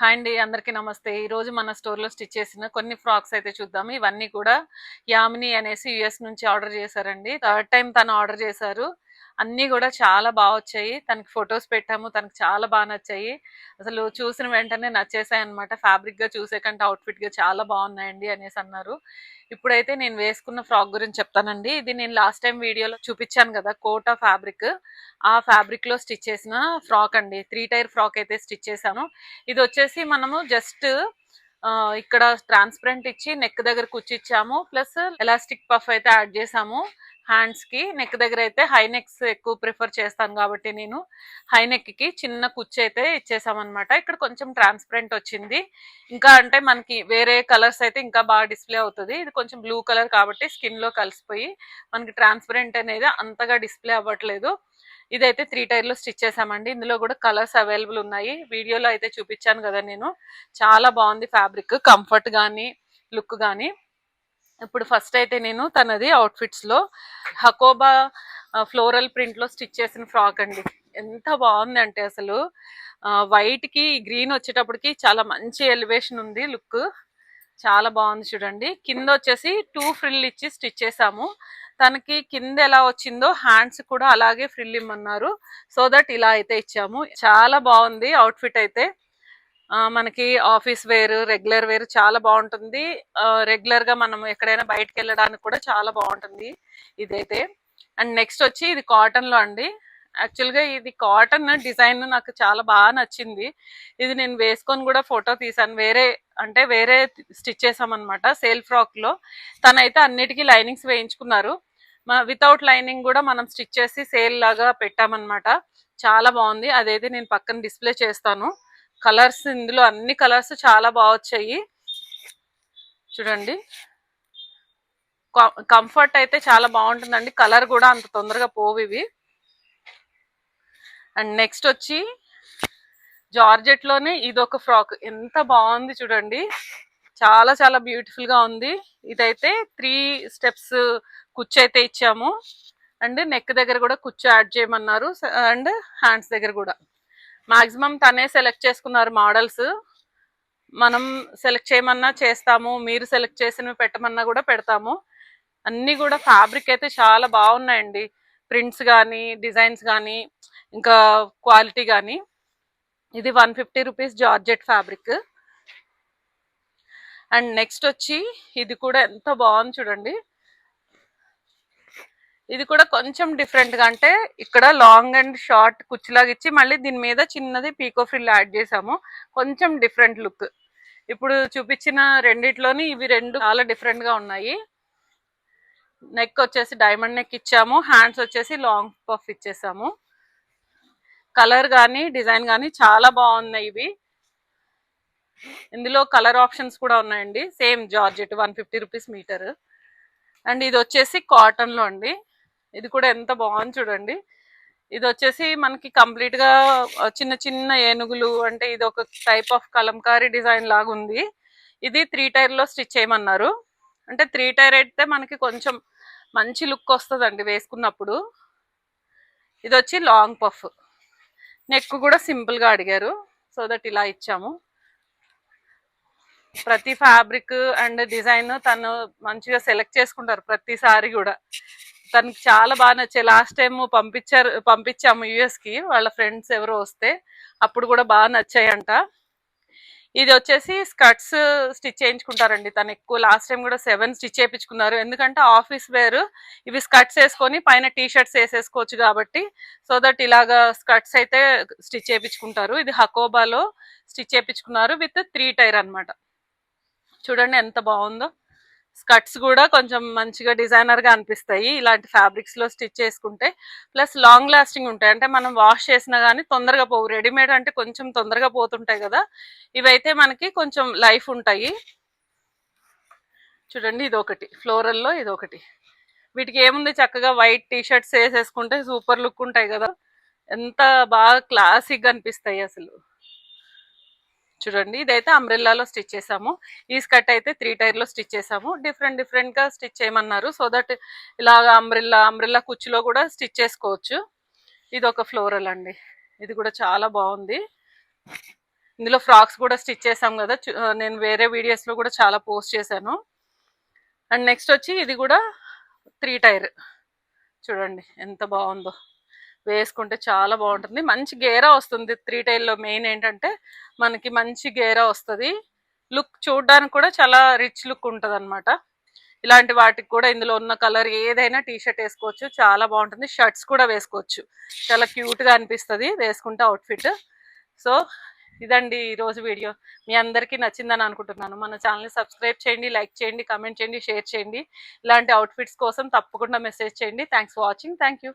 Hi అండి, అందరికీ నమస్తే. ఈరోజు మన స్టోర్‌లో స్టిచ్ చేసిన కొన్ని ఫ్రాక్స్ అయితే చూద్దాము. ఇవన్నీ కూడా యామిని అనేసి యూఎస్ నుంచి ఆర్డర్ చేశారండి. థర్డ్ టైమ్ తను ఆర్డర్ చేశారు. అన్నీ కూడా చాలా వచ్చాయి. తనకి ఫోటోస్ పెట్టాము. తనకు చాలా నచ్చాయి. అసలు చూసిన వెంటనే నచ్చేసాయన్నమాట. ఫ్యాబ్రిక్‌గా చూసే కంటే అవుట్‌ఫిట్‌గా చాలా బాగున్నాయండి అనేసి అన్నారు. ఇప్పుడైతే నేను వేసుకున్న ఫ్రాక్ గురించి చెప్తానండి. ఇది నేను లాస్ట్ టైం వీడియోలో చూపించాను కదా, కోటా ఫ్యాబ్రిక్. ఆ ఫ్యాబ్రిక్‌లో స్టిచ్ చేసిన ఫ్రాక్ అండి. 3 టైర్ ఫ్రాక్ అయితే స్టిచ్ చేశాను. ఇది వచ్చేసి మనము జస్ట్ ఇక్కడ ట్రాన్స్పరెంట్ ఇచ్చి నెక్ దగ్గర కుచ్చిచ్చాము. ప్లస్ ఎలాస్టిక్ పఫ్ అయితే యాడ్ చేసాము. హ్యాండ్స్ కి నెక్ దగ్గర అయితే హై నెక్స్ ఎక్కువ ప్రిఫర్ చేస్తాను కాబట్టి నేను హై నెక్ కి చిన్న కుచ్చి అయితే ఇచ్చేసామన్నమాట. ఇక్కడ కొంచెం ట్రాన్స్పరెంట్ వచ్చింది. ఇంకా అంటే మనకి వేరే కలర్స్ అయితే ఇంకా బాగా డిస్ప్లే అవుతుంది. ఇది కొంచెం బ్లూ కలర్ కాబట్టి స్కిన్ లో కలిసిపోయి మనకి ట్రాన్స్పరెంట్ అనేది అంతగా డిస్ప్లే అవ్వట్లేదు. ఇదైతే 3 టైర్లో స్టిచ్ చేసామండి. ఇందులో కూడా కలర్స్ అవైలబుల్ ఉన్నాయి. వీడియోలో అయితే చూపించాను కదా నేను. చాలా బాగుంది ఫ్యాబ్రిక్, కంఫర్ట్ కానీ లుక్ కానీ. ఇప్పుడు ఫస్ట్ అయితే నేను తనది అవుట్ఫిట్స్ లో హకోబా ఫ్లోరల్ ప్రింట్ లో స్టిచ్ చేసిన ఫ్రాక్ అండి. ఎంత బాగుంది అంటే అసలు వైట్ కి గ్రీన్ వచ్చేటప్పటికి చాలా మంచి ఎలివేషన్ ఉంది లుక్. చాలా బాగుంది చూడండి. కింద వచ్చేసి 2 ఫ్రిల్ ఇచ్చి స్టిచ్ చేసాము. తనకి కింద ఎలా వచ్చిందో హ్యాండ్స్ కూడా అలాగే ఫ్రిల్ ఇమ్మన్నారు. సో దట్ ఇలా అయితే ఇచ్చాము. చాలా బాగుంది అవుట్ఫిట్ అయితే. మనకి ఆఫీస్ వేర్, రెగ్యులర్ వేర్ చాలా బాగుంటుంది. రెగ్యులర్ గా మనం ఎక్కడైనా బయటకు వెళ్ళడానికి కూడా చాలా బాగుంటుంది ఇదైతే. అండ్ నెక్స్ట్ వచ్చి ఇది కాటన్ లో అండి. యాక్చువల్ గా ఇది కాటన్ డిజైన్ నాకు చాలా బాగా నచ్చింది. ఇది నేను వేసుకొని కూడా ఫోటో తీసాను. వేరే స్టిచ్ చేసామన్నమాట సేల్ ఫ్రాక్ లో. తనైతే అన్నిటికీ లైనింగ్స్ వేయించుకున్నారు. వితౌట్ లైనింగ్ కూడా మనం స్టిచ్ చేసి సేల్ లాగా పెట్టామన్నమాట. చాలా బాగుంది. అదైతే నేను పక్కన డిస్ప్లే చేస్తాను. కలర్స్ ఇందులో అన్ని కలర్స్ చాలా బాగా వచ్చాయి చూడండి. కంఫర్ట్ అయితే చాలా బాగుంటుందండి. కలర్ కూడా అంత తొందరగా పోవు ఇవి. అండ్ నెక్స్ట్ వచ్చి జార్జెట్ లోనే ఇదొక ఫ్రాక్. ఎంత బాగుంది చూడండి. చాలా చాలా బ్యూటిఫుల్ గా ఉంది. ఇదైతే 3 స్టెప్స్ కుచ్చు అయితే ఇచ్చాము. అండ్ నెక్ దగ్గర కూడా కుచ్చు యాడ్ చేయమన్నారు. అండ్ హ్యాండ్స్ దగ్గర కూడా మాక్సిమం తనే సెలెక్ట్ చేసుకున్నారు మోడల్స్. మనం సెలెక్ట్ చేయమన్నా చేస్తాము, మీరు సెలెక్ట్ చేసినవి పెట్టమన్నా కూడా పెడతాము. అన్ని కూడా ఫ్యాబ్రిక్ అయితే చాలా బాగున్నాయండి. ప్రింట్స్ కానీ, డిజైన్స్ కానీ, ఇంకా క్వాలిటీ కానీ. ఇది 150 rupees georgette fabric. And next వచ్చి ఇది కూడా ఎంత బాగుంది చూడండి. ఇది కూడా కొంచెం డిఫరెంట్ గా, అంటే ఇక్కడ లాంగ్ అండ్ షార్ట్ కుచ్చులాగా ఇచ్చి మళ్ళీ దీని మీద చిన్నది పీకో ఫ్రిల్ యాడ్ చేసాము. కొంచెం డిఫరెంట్ లుక్. ఇప్పుడు చూపించిన రెండిట్లోని ఇవి రెండు చాలా డిఫరెంట్ గా ఉన్నాయి. నెక్ వచ్చేసి డైమండ్ నెక్ ఇచ్చాము. హ్యాండ్స్ వచ్చేసి లాంగ్ పఫ్ ఇచ్చేసాము. కలర్ కానీ డిజైన్ కానీ చాలా బాగున్నాయి ఇవి. ఇందులో కలర్ ఆప్షన్స్ కూడా ఉన్నాయండి. Same georgette 150 rupees metre. And ఇది వచ్చేసి కాటన్ లో అండి. ఇది కూడా ఎంత బాగుంది చూడండి. ఇది వచ్చేసి మనకి కంప్లీట్ గా చిన్న చిన్న ఏనుగులు, అంటే ఇది ఒక టైప్ ఆఫ్ కలంకారీ డిజైన్ లాగా ఉంది. ఇది 3 టైర్ లో స్టిచ్ చేయమన్నారు. అంటే 3 టైర్ అయితే మనకి కొంచెం మంచి లుక్ వస్తుందండి వేసుకున్నప్పుడు. ఇది వచ్చి లాంగ్ పఫ్. నెక్ కూడా సింపుల్ గా అడిగారు, సో దట్ ఇలా ఇచ్చాము. ప్రతి ఫ్యాబ్రిక్ అండ్ డిజైన్ తను మంచిగా సెలెక్ట్ చేసుకుంటారు ప్రతిసారి కూడా. తనకి చాలా బాగా నచ్చాయి. లాస్ట్ టైం పంపించాము యుఎస్ కి, వాళ్ళ ఫ్రెండ్స్ ఎవరో వస్తే. అప్పుడు కూడా బాగా నచ్చాయంట. ఇది వచ్చేసి స్కర్ట్స్ స్టిచ్ చేయించుకుంటారండి తను ఎక్కువ. లాస్ట్ టైం కూడా 7 స్టిచ్ చేయించుకున్నారు. ఎందుకంటే ఆఫీస్ వేర్ ఇవి స్కర్ట్స్ వేసుకొని పైన టీ షర్ట్స్ వేసేసుకోవచ్చు కాబట్టి, సో దట్ ఇలాగా స్కర్ట్స్ అయితే స్టిచ్ చేయించుకుంటారు. ఇది హకోబాలో స్టిచ్ చేయించుకున్నారు విత్ 3 టైర్ అనమాట. చూడండి ఎంత బాగుందో. స్కర్ట్స్ కూడా కొంచెం మంచిగా డిజైనర్ గా అనిపిస్తాయి ఇలాంటి ఫ్యాబ్రిక్స్ లో స్టిచ్ చేసుకుంటే. ప్లస్ లాంగ్ లాస్టింగ్ ఉంటాయి, అంటే మనం వాష్ చేసినా గానీ తొందరగా పోవు. రెడీమేడ్ అంటే కొంచెం తొందరగా పోతుంటాయి కదా, ఇవైతే మనకి కొంచెం లైఫ్ ఉంటాయి. చూడండి ఇదొకటి ఫ్లోరల్ లో, ఇదొకటి. వీటికి ఏముంది, చక్కగా వైట్ టీ షర్ట్స్ వేసేసుకుంటే సూపర్ లుక్ ఉంటాయి కదా. ఎంత బాగా క్లాసిక్ గా అనిపిస్తాయి అసలు. చూడండి ఇదైతే అంబ్రెల్లాలో స్టిచ్ చేసాము. ఈ స్కర్ట్ అయితే 3 టైర్ లో స్టిచ్ చేసాము. డిఫరెంట్ గా స్టిచ్ చేయమన్నారు, సో దట్ ఇలాగ అంబ్రెల్లా కుచ్చులో కూడా స్టిచ్ చేసుకోవచ్చు. ఇది ఒక ఫ్లోరల్ అండి. ఇది కూడా చాలా బాగుంది. ఇందులో ఫ్రాక్స్ కూడా స్టిచ్ చేసాం కదా, నేను వేరే వీడియోస్లో కూడా చాలా పోస్ట్ చేశాను. అండ్ నెక్స్ట్ వచ్చి ఇది కూడా 3 టైర్, చూడండి ఎంత బాగుందో, వేసుకుంటే చాలా బాగుంటుంది. మంచి గేరా వస్తుంది 3 టైర్లో. మెయిన్ ఏంటంటే మనకి మంచి గేరా వస్తుంది, లుక్ చూడడానికి కూడా చాలా రిచ్ లుక్ ఉంటుంది అనమాట. ఇలాంటి వాటికి కూడా ఇందులో ఉన్న కలర్ ఏదైనా టీ షర్ట్ వేసుకోవచ్చు, చాలా బాగుంటుంది. షర్ట్స్ కూడా వేసుకోవచ్చు, చాలా క్యూట్గా అనిపిస్తుంది వేసుకుంటే అవుట్ఫిట్. సో ఇదండి ఈరోజు వీడియో. మీ అందరికీ నచ్చిందని అనుకుంటున్నాను. మన ఛానల్ని సబ్స్క్రైబ్ చేయండి, లైక్ చేయండి, కమెంట్ చేయండి, షేర్ చేయండి. ఇలాంటి అవుట్ఫిట్స్ కోసం తప్పకుండా మెసేజ్ చేయండి. Thanks for watching. Thank you.